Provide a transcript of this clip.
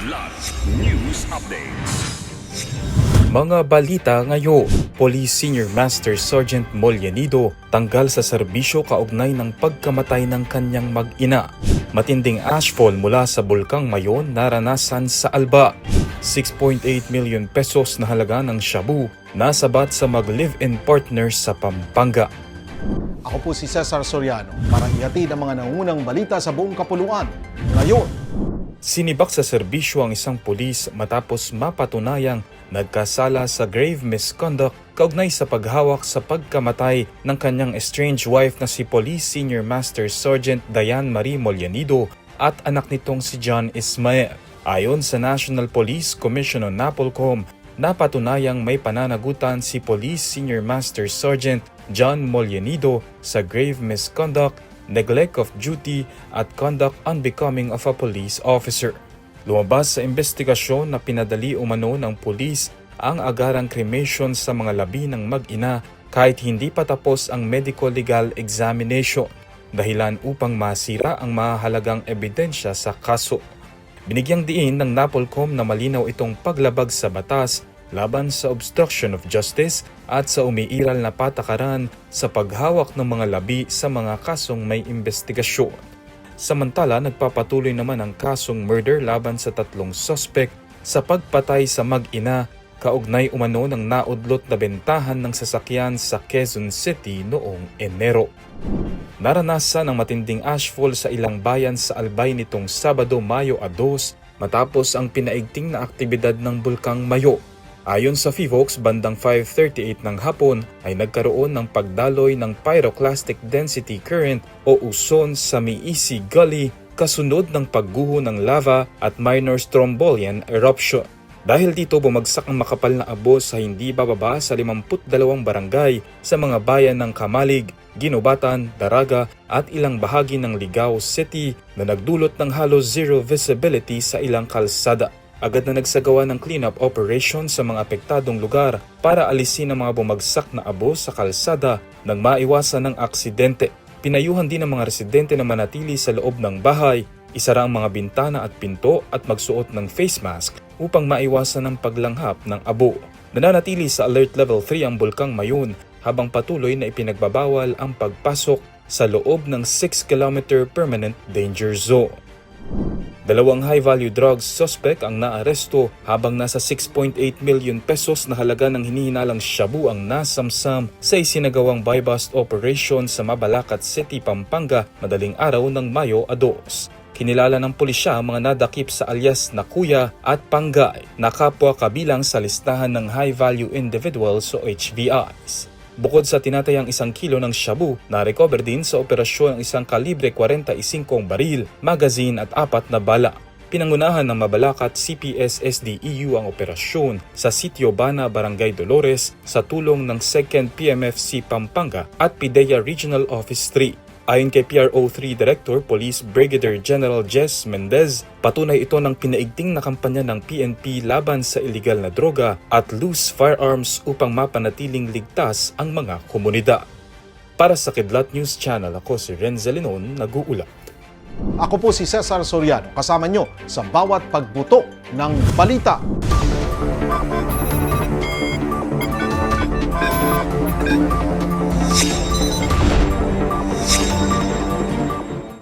Kidlat News Updates. Mga balita ngayon, Police Senior Master Sergeant Mollanido tanggal sa serbisyo kaugnay ng pagkamatay ng kanyang mag-ina. Matinding ashfall mula sa Bulkang Mayon naranasan sa Alba. 6.8 million pesos na halaga ng shabu nasabat sa mag-live-in partner sa Pampanga. Ako po si Cesar Soriano para ihatid ang mga nangungunang balita sa buong kapuluan. Ngayon, Sinibak sa serbisyo ang isang pulis matapos mapatunayang nagkasala sa grave misconduct kaugnay sa paghawak sa pagkamatay ng kanyang estranged wife na si Police Senior Master Sergeant Diane Marie Mollanido at anak nitong si John Ismael. Ayon sa National Police Commission on NAPOLCOM, napatunayang may pananagutan si Police Senior Master Sergeant John Mollanido sa grave misconduct, neglect of duty at conduct unbecoming of a police officer. Lumabas sa investigasyon na pinadali umano ng pulis ang agarang cremation sa mga labi ng mag-ina kahit hindi pa tapos ang medical legal examination, dahilan upang masira ang mahalagang ebidensya sa kaso. Binigyang diin ng NAPOLCOM na malinaw itong paglabag sa batas laban sa obstruction of justice at sa umiiral na patakaran sa paghawak ng mga labi sa mga kasong may investigasyon. Samantala, nagpapatuloy naman ang kasong murder laban sa 3 suspect sa pagpatay sa mag-ina kaugnay umano ng naudlot na bentahan ng sasakyan sa Quezon City noong Enero. Naranasan ang matinding ashfall sa ilang bayan sa Albay nitong Sabado, Mayo 2 matapos ang pinaigting na aktibidad ng Bulkang Mayo. Ayon sa PHIVOLCS, bandang 5:38 ng hapon ay nagkaroon ng pagdaloy ng pyroclastic density current o uson sa Miisi Gully kasunod ng pagguho ng lava at minor strombolian eruption. Dahil dito bumagsak ang makapal na abo sa hindi bababa sa 52 barangay sa mga bayan ng Kamalig, Ginubatan, Daraga at ilang bahagi ng Ligao City na nagdulot ng halos zero visibility sa ilang kalsada. Agad na nagsagawa ng cleanup operation sa mga apektadong lugar para alisin ang mga bumagsak na abo sa kalsada nang maiwasan ng aksidente. Pinayuhan din ng mga residente na manatili sa loob ng bahay, isara ang mga bintana at pinto at magsuot ng face mask upang maiwasan ang paglanghap ng abo. Nananatili sa Alert Level 3 ang Bulkang Mayon habang patuloy na ipinagbabawal ang pagpasok sa loob ng 6-kilometer permanent danger zone. 2 high-value drugs suspect ang naaresto habang nasa 6.8 million pesos na halaga ng hinihinalang shabu ang nasamsam sa isinagawang buy-bust operation sa Mabalacat City, Pampanga madaling araw ng Mayo 2. Kinilala ng pulisya ang mga nadakip sa alias na Kuya at Panggay na kapwa kabilang sa listahan ng high-value individuals o HVIs. Bukod sa tinatayang 1 kilo ng shabu, na-recover din sa operasyon ang isang kalibre 45 baril, magazine at 4 na bala. Pinangunahan ng Mabalacat CPS SDEU ang operasyon sa Sitio Bana, Barangay Dolores sa tulong ng 2nd PMFC Pampanga at PIDEA Regional Office 3. Ayon kay PRO3 Director Police Brigadier General Jess Mendez, patunay ito ng pinaigting na kampanya ng PNP laban sa iligal na droga at loose firearms upang mapanatiling ligtas ang mga komunidad. Para sa Kidlat News Channel, ako si Renzel Linon, nag-uulat. ako po si Cesar Soriano kasama nyo sa bawat pagbuto ng balita.